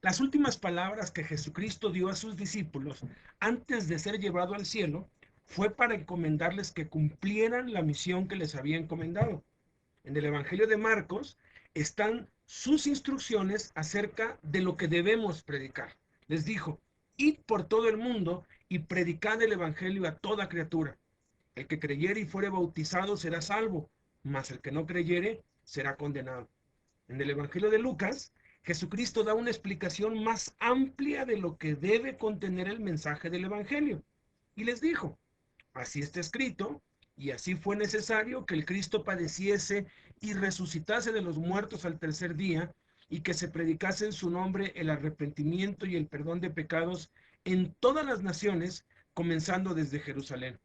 Las últimas palabras que Jesucristo dio a sus discípulos antes de ser llevado al cielo fue para encomendarles que cumplieran la misión que les había encomendado. En el Evangelio de Marcos están sus instrucciones acerca de lo que debemos predicar. Les dijo: id por todo el mundo y predicad el Evangelio a toda criatura. El que creyere y fuere bautizado será salvo, mas el que no creyere será condenado. En el Evangelio de Lucas, Jesucristo da una explicación más amplia de lo que debe contener el mensaje del Evangelio. Y les dijo: así está escrito, y así fue necesario que el Cristo padeciese y resucitase de los muertos al tercer día, y que se predicase en su nombre el arrepentimiento y el perdón de pecados en todas las naciones, comenzando desde Jerusalén.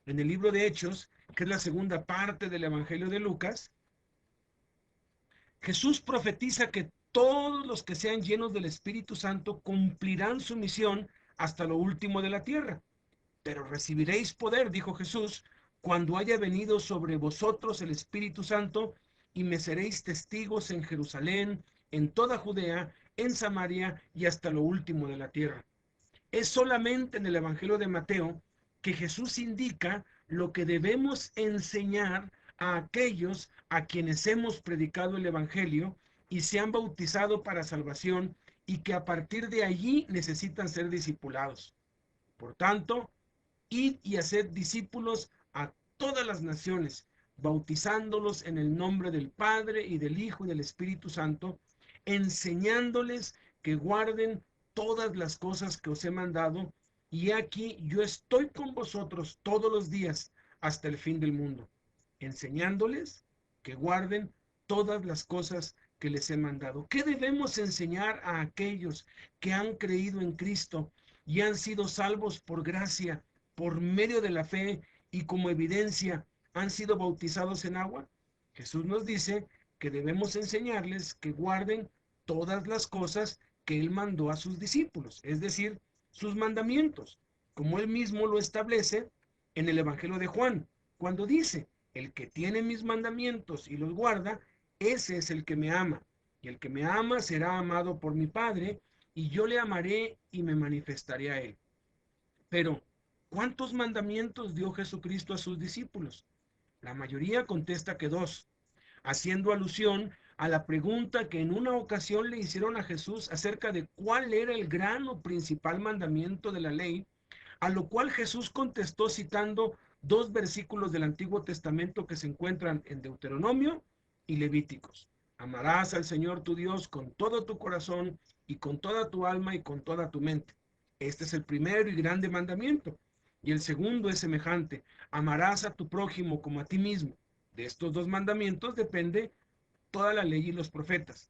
En el libro de Hechos, que es la segunda parte del Evangelio de Lucas, Jesús profetiza que todos los que sean llenos del Espíritu Santo cumplirán su misión hasta lo último de la tierra. Pero recibiréis poder, dijo Jesús, cuando haya venido sobre vosotros el Espíritu Santo, y me seréis testigos en Jerusalén, en toda Judea, en Samaria y hasta lo último de la tierra. Es solamente en el Evangelio de Mateo que Jesús indica lo que debemos enseñar a aquellos a quienes hemos predicado el Evangelio y se han bautizado para salvación, y que a partir de allí necesitan ser discipulados. Por tanto, id y haced discípulos a todas las naciones, bautizándolos en el nombre del Padre y del Hijo y del Espíritu Santo, enseñándoles que guarden todas las cosas que os he mandado, y aquí yo estoy con vosotros todos los días hasta el fin del mundo, enseñándoles que guarden todas las cosas que les he mandado. ¿Qué debemos enseñar a aquellos que han creído en Cristo y han sido salvos por gracia, por medio de la fe, y como evidencia han sido bautizados en agua? Jesús nos dice que debemos enseñarles que guarden todas las cosas que Él mandó a sus discípulos, es decir, sus mandamientos, como Él mismo lo establece en el Evangelio de Juan, cuando dice: el que tiene mis mandamientos y los guarda, ese es el que me ama, y el que me ama será amado por mi Padre, y yo le amaré y me manifestaré a él. Pero, ¿cuántos mandamientos dio Jesucristo a sus discípulos? La mayoría contesta que dos, haciendo alusión a la pregunta que en una ocasión le hicieron a Jesús acerca de cuál era el gran o principal mandamiento de la ley, a lo cual Jesús contestó citando dos versículos del Antiguo Testamento que se encuentran en Deuteronomio y Levíticos. Amarás al Señor tu Dios con todo tu corazón y con toda tu alma y con toda tu mente. Este es el primero y grande mandamiento. Y el segundo es semejante: amarás a tu prójimo como a ti mismo. De estos dos mandamientos depende toda la ley y los profetas.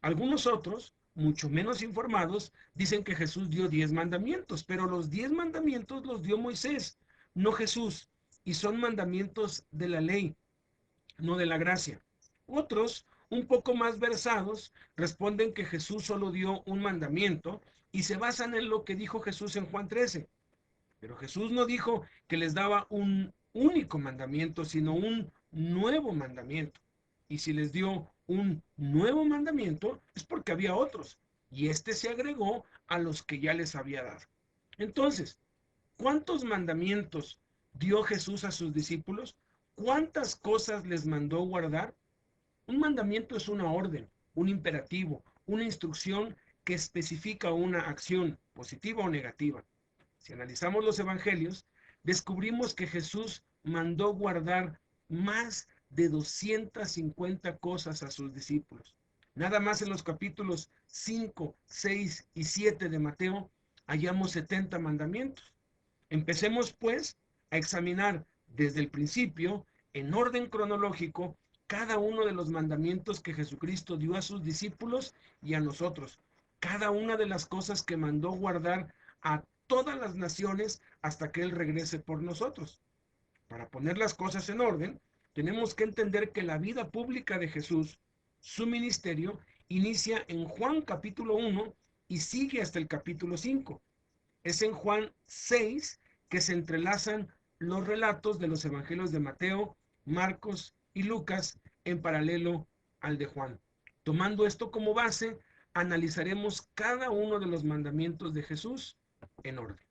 Algunos otros, mucho menos informados, dicen que Jesús dio 10 mandamientos, pero los 10 mandamientos los dio Moisés, no Jesús, y son mandamientos de la ley, no de la gracia. Otros, un poco más versados, responden que Jesús solo dio un mandamiento y se basan en lo que dijo Jesús en Juan 13. Pero Jesús no dijo que les daba un único mandamiento, sino un nuevo mandamiento. Y si les dio un nuevo mandamiento, es porque había otros, y este se agregó a los que ya les había dado. Entonces, ¿cuántos mandamientos dio Jesús a sus discípulos? ¿Cuántas cosas les mandó guardar? Un mandamiento es una orden, un imperativo, una instrucción que especifica una acción, positiva o negativa. Si analizamos los evangelios, descubrimos que Jesús mandó guardar más de 250 cosas a sus discípulos. Nada más en los capítulos 5, 6 y 7 de Mateo hallamos 70 mandamientos. Empecemos pues a examinar desde el principio, en orden cronológico, cada uno de los mandamientos que Jesucristo dio a sus discípulos y a nosotros, cada una de las cosas que mandó guardar a todas las naciones hasta que Él regrese por nosotros. Para poner las cosas en orden, tenemos que entender que la vida pública de Jesús, su ministerio, inicia en Juan capítulo 1 y sigue hasta el capítulo 5. Es en Juan 6 que se entrelazan los relatos de los evangelios de Mateo, Marcos y Lucas en paralelo al de Juan. Tomando esto como base, analizaremos cada uno de los mandamientos de Jesús en orden.